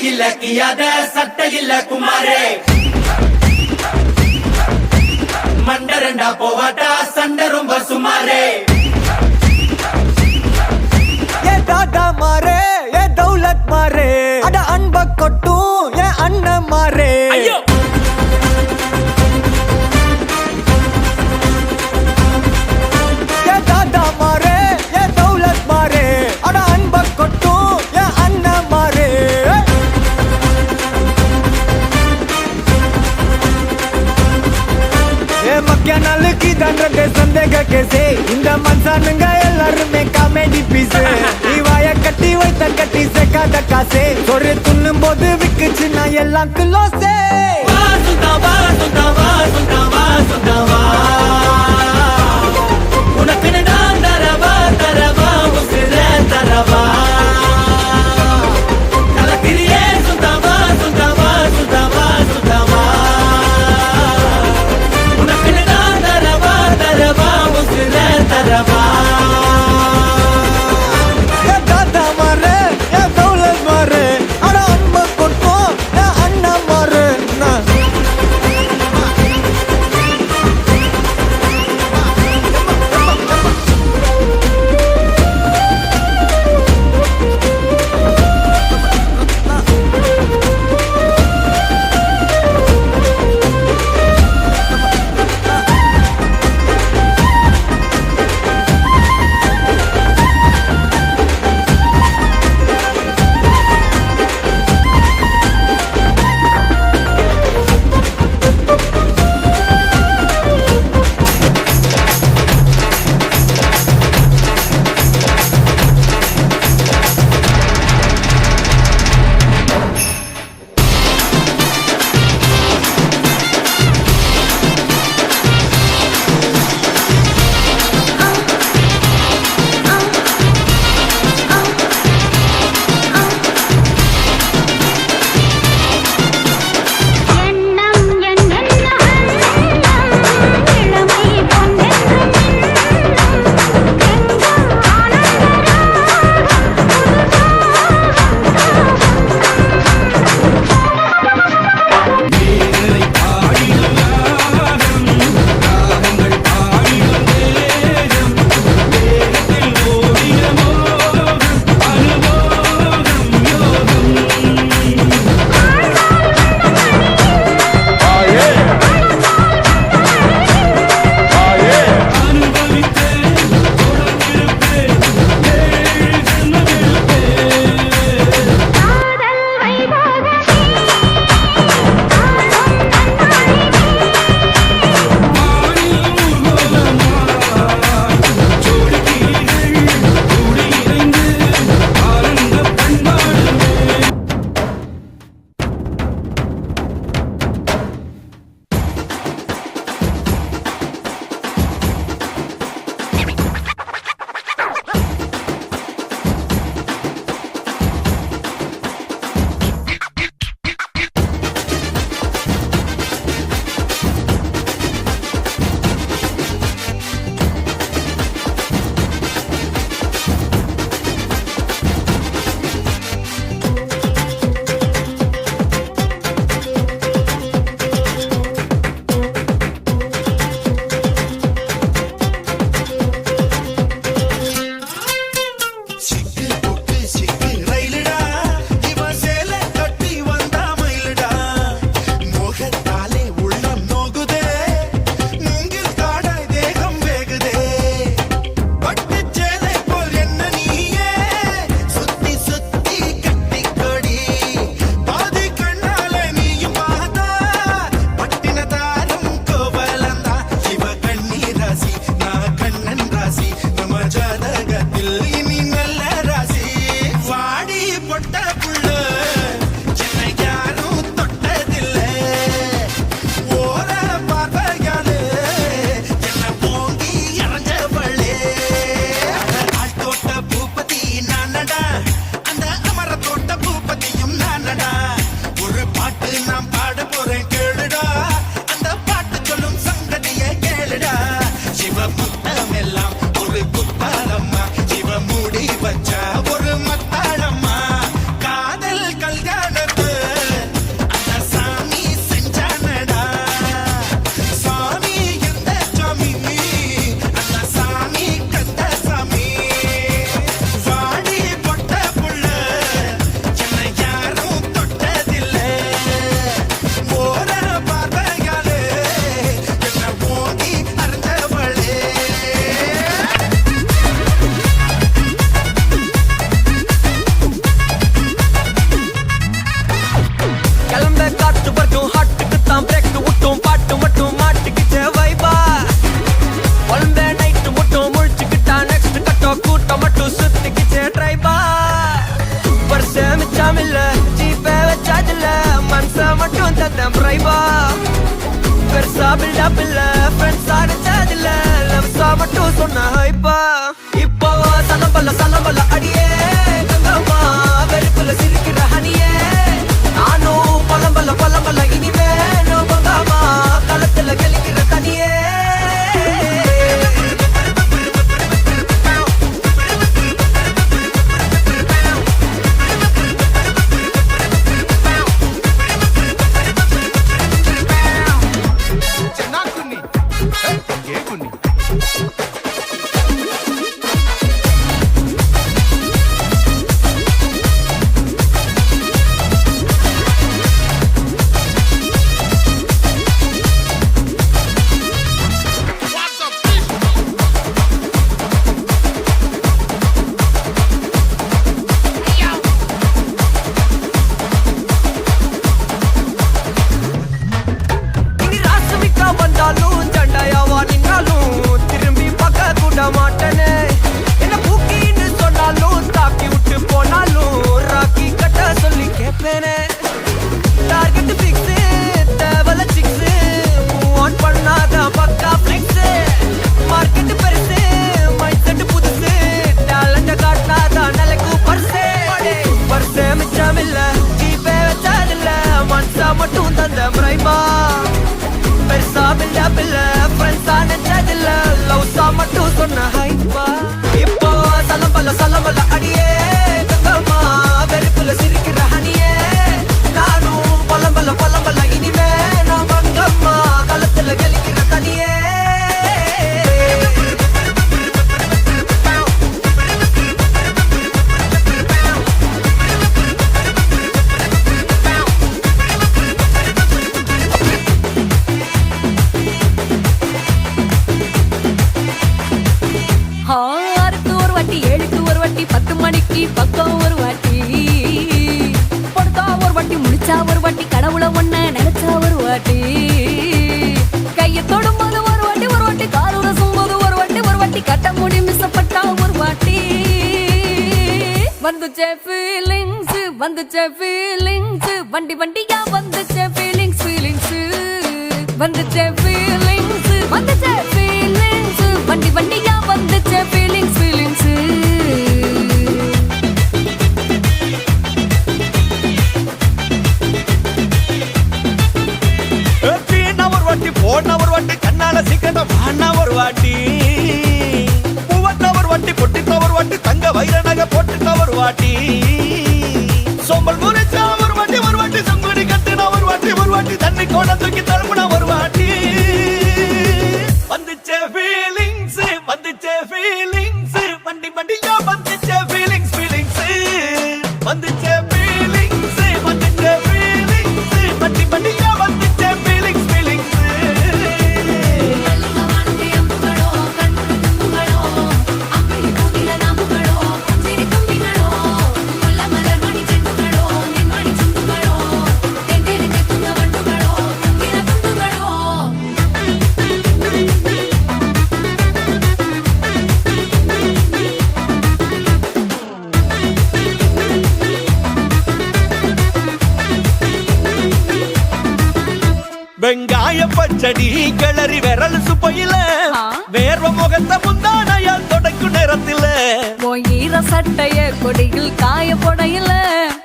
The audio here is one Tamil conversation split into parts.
இல்ல கியாத சட்டை இல்ல குமாரே மண்டரண்டா போவாட்டா சண்டை ரொம்ப சுமாரே ஏ தாதா மாரே ஏ தௌலத் மாரே அட அன்ப கொட்டும் ஏ அண்ணன் மாரே ஏ தாதா மாரே ஏ தௌலத் மாரே அட அன்ப கொட்டும் ஏ அண்ணன் மாரே ஏ மக்கிய நாளுக்கு தண்டே சந்தேக கேசே இந்த மனுஷனுங்க எல்லாருமே காமெடி பீஸ் நீ வாய கட்டி வைத்த கட்டி சேர்க்காத காசே ஒரு துண்ணும் போது விக்குச்சு நான் எல்லாம் கிலோசே சுந்தாவா சுந்தாவா சுந்தாவா சுந்தாவா உனக்குன்னு நான் தரவா தரவா உசுர தரவா கலக்கிறியே சுந்தாவா சுந்தாவா சுந்தாவா சுந்தாவா உனக்குன்னு நான் தரவா தரவா உசுர தரவா ஏ தாத்தா மாரே ஏ தௌலத் மாரே அட அன்ப கொட்டும் ஏ அண்ணன் மாரே வச்ச ஒரு மத்தாளம்மா காதல் மட்டும் தந்தேன் பிரைவா. பெருசா பில்டப் இல்ல, ஃப்ரெண்ட்ஸா நினைச்சதில்ல, லவ்ஸா மட்டும் சொன்ன ஹைப்பா. இப்போ சலம்பல அடியே கங்கம்மா, வெறுப்புல சிரிக்கிற ஹனியே. நானும் பலம்பல இனிமே நோபங்காமா, களத்துல கெளிக்கிற தனியே. மட்டும் தந்த பிரைவா. பெருசா பில்டப் இல்ல, ஃப்ரெண்ட்ஸா நினைச்சதில்ல, லவ்ஸா மட்டும் சொன்ன ஹைப்பா. இப்போ சலம்பல அடியே கங்கம்மா, வெறுப்புல சிரிக்கிற ஹனியே. நானும் பலம்பல இனிமே நான் மங்கம்மா, களத்துல கெளிக்கிற தனியே. ஆறுக்கு ஒரு வாட்டி, ஏழுக்கு ஒரு வாட்டி, 10 மணிக்கு பக்கம் ஒரு வாட்டி, படுத்தா ஒரு வாட்டி, முடிச்சா ஒரு வாட்டி, கடவுளை ஒண்ண நினைச்சா ஒரு வாட்டி, கையை தொடும்போது ஒரு வாட்டி, ஒரு வாட்டி கால் உரசும் போது ஒரு வாட்டி, கட்ட முடி மிஸ்ஸப்பட்டா ஒரு வாட்டி. வந்துச்சே ஃபீலிங்ஸ், வண்டியா வந்துச்சே ஃபீலிங்ஸ். வந்துச்சே ஃபீலிங்ஸ், வண்டியா வந்துச்சே ஃபீலிங்ஸ். போன ஒரு வாட்டி, கண்ணால சீக்கிரம் வாண்ணா ஒரு வாட்டி, பூவத்த ஒரு வாட்டி, பொட்டித்த ஒரு வாட்டி, தங்க வைர நகை போட்டுட்ட ஒரு வாட்டி, சோம்பல் முறைச்சா ஒரு வாட்டி, சங்குடி கட்டுனா ஒரு வாட்டி, தண்ணி கோட தூக்கி தழுப்புனா ஒரு வாட்டி. வந்துச்சே ஃபீலிங்ஸ், வண்டியா வந்துச்சே ஃபீலிங்ஸ். வந்துச்சே ஃபீலிங்ஸ், வண்டியா வந்துச்சே ஃபீலிங்ஸ். வெங்காய பச்சடி கிளறி விரல் சுப்பையில, வேர்வ முகத்த முந்தானையால் தொடக்கும் நேரத்தில, ஈர சட்டைய கொடியில் காய போடையில,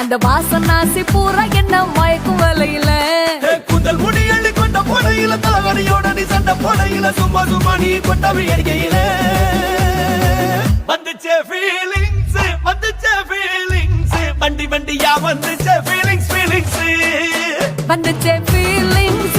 அந்த வாசனாசி பூரா என்ன மயக்கும் வலையில, குந்தல் முடி அள்ளி கொண்ட போடையில, தலைவலியோட நீ சண்டை போடையில, சும்மா நீ கொண்டவி எரிகையில. வந்துச்சே ஃபீலிங்ஸ், வண்டியா வந்துச்சே ஃபீலிங்ஸ். வந்துச்சே ஃபீலிங்ஸ்,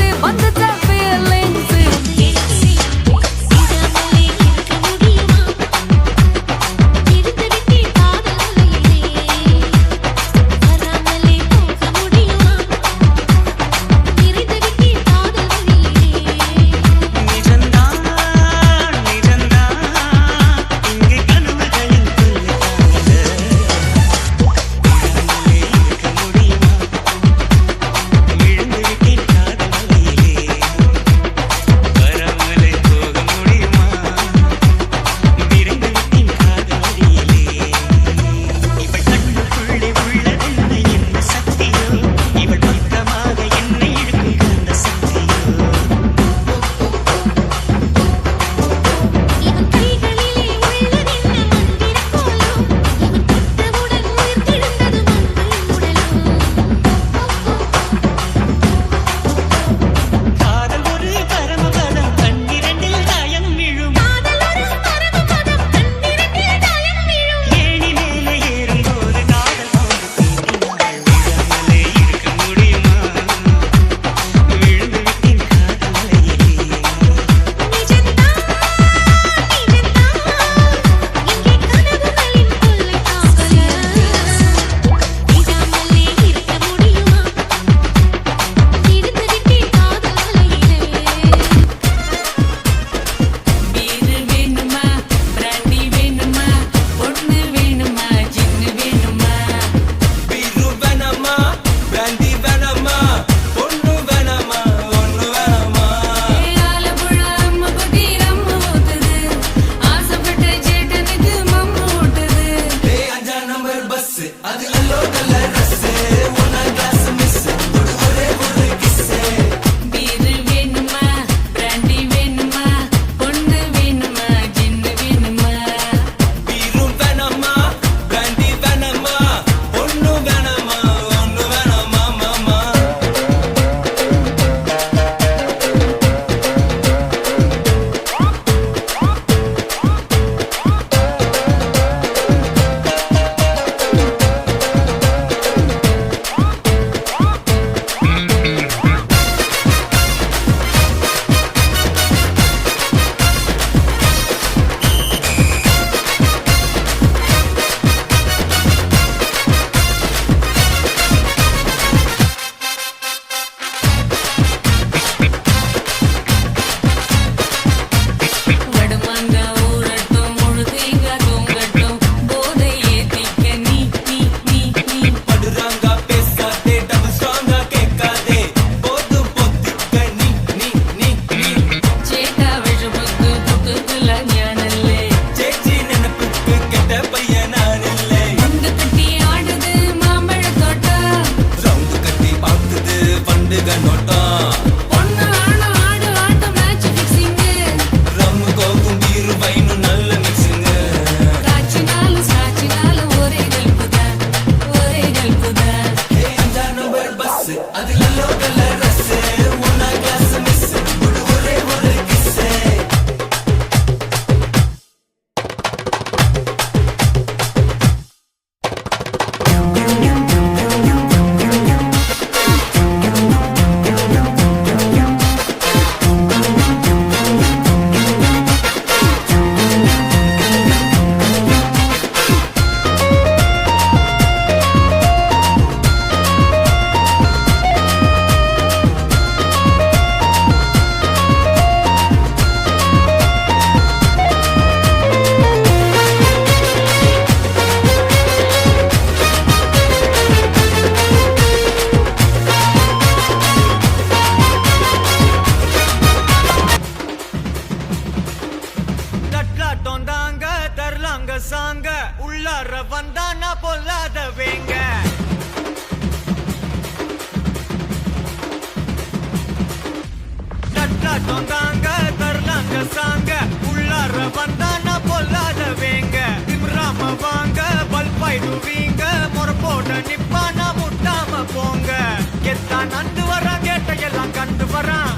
எத்தான் நந்து வரான் கேட்ட எல்லாம் கண்டு வரான்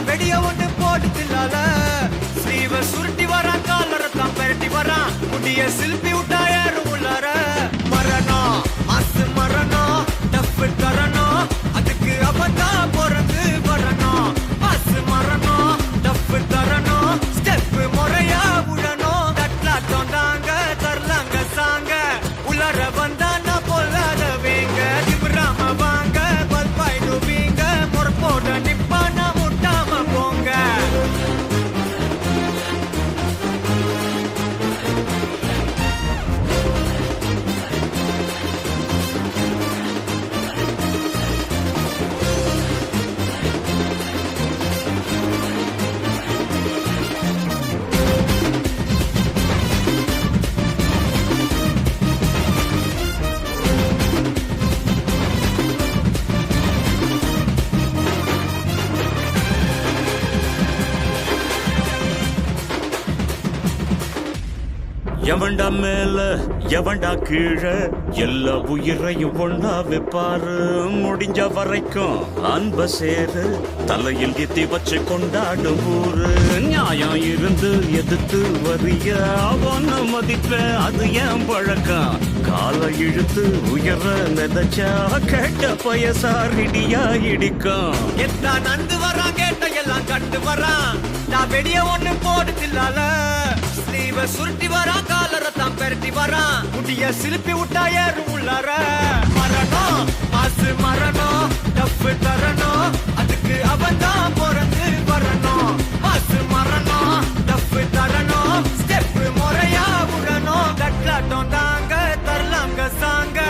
வெடிய ஒண்ணு போட்டு தில்லால ஸ்லீவ சுருட்டி வரான் காலரத்தான் பெரட்டி வரான் முடிய சில்பி விட்டா ஏறும் உள்ளார மரணம் மாசு மரணம் டஃப் தரணும் அதுக்கு அப்பதான் பிறந்து வரணும் மாசு மரணம் டஃப் தரணும் ஸ்டெப் முறையா விடணும் தட்லாட்டம் தாங்க தரலாங்க சாங்க உலர வந்தானா பொல்லாதவங்க திமிராம வாங்க பல்பாயிடுவீங்க முறப்போட நிப்பானா முட்டாம போங்க எவன்டா மேல எவன்டா கீழே எல்லா உயிரையும் ஒண்ணா வைப்பாரு முடிஞ்ச வரைக்கும் அன்ப சேரு தலையில் எத்தி வச்சு கொண்டாடும் ஊரு நியாயம் இருந்து எதிர்த்து வரிய அவன மதிப்ப அது ஏன் பழக்கம் காலை இழுத்து உயர நினைச்சா கேட்ட பயசாரிடியா இடிக்கும் எத்தான் நந்து வரான் கேட்ட எல்லாம் கண்டு வரான் நான் வெடிய ஒண்ணு போடு தில்லால ஸ்லீவ சுருட்டி வரான் காலரத்தான் பெரட்டி வரான் முடிய சிலுப்பி விட்டா ஏறும் உள்ளார மரணம் மாசு மரணம் டஃப் தரணும் அதுக்கு அவன்தான் பிறந்து வரணும் மாசு மரணம் டஃப் தரணும் ஸ்டெப் முறையா விடணும் தட்லாட்டம் தாங்க தரலாங்க சாங்க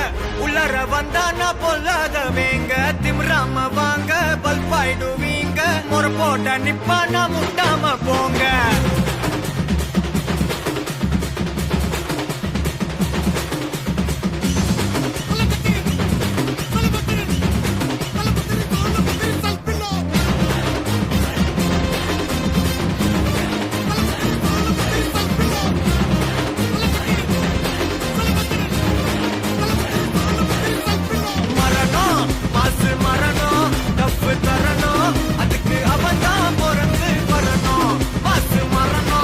உள்ளர வந்தானா பொல்லாதவங்க திமிராம வாங்க பல்பாயிடுவீங்க முறை போட்ட நிப்பானா முட்டாம போங்க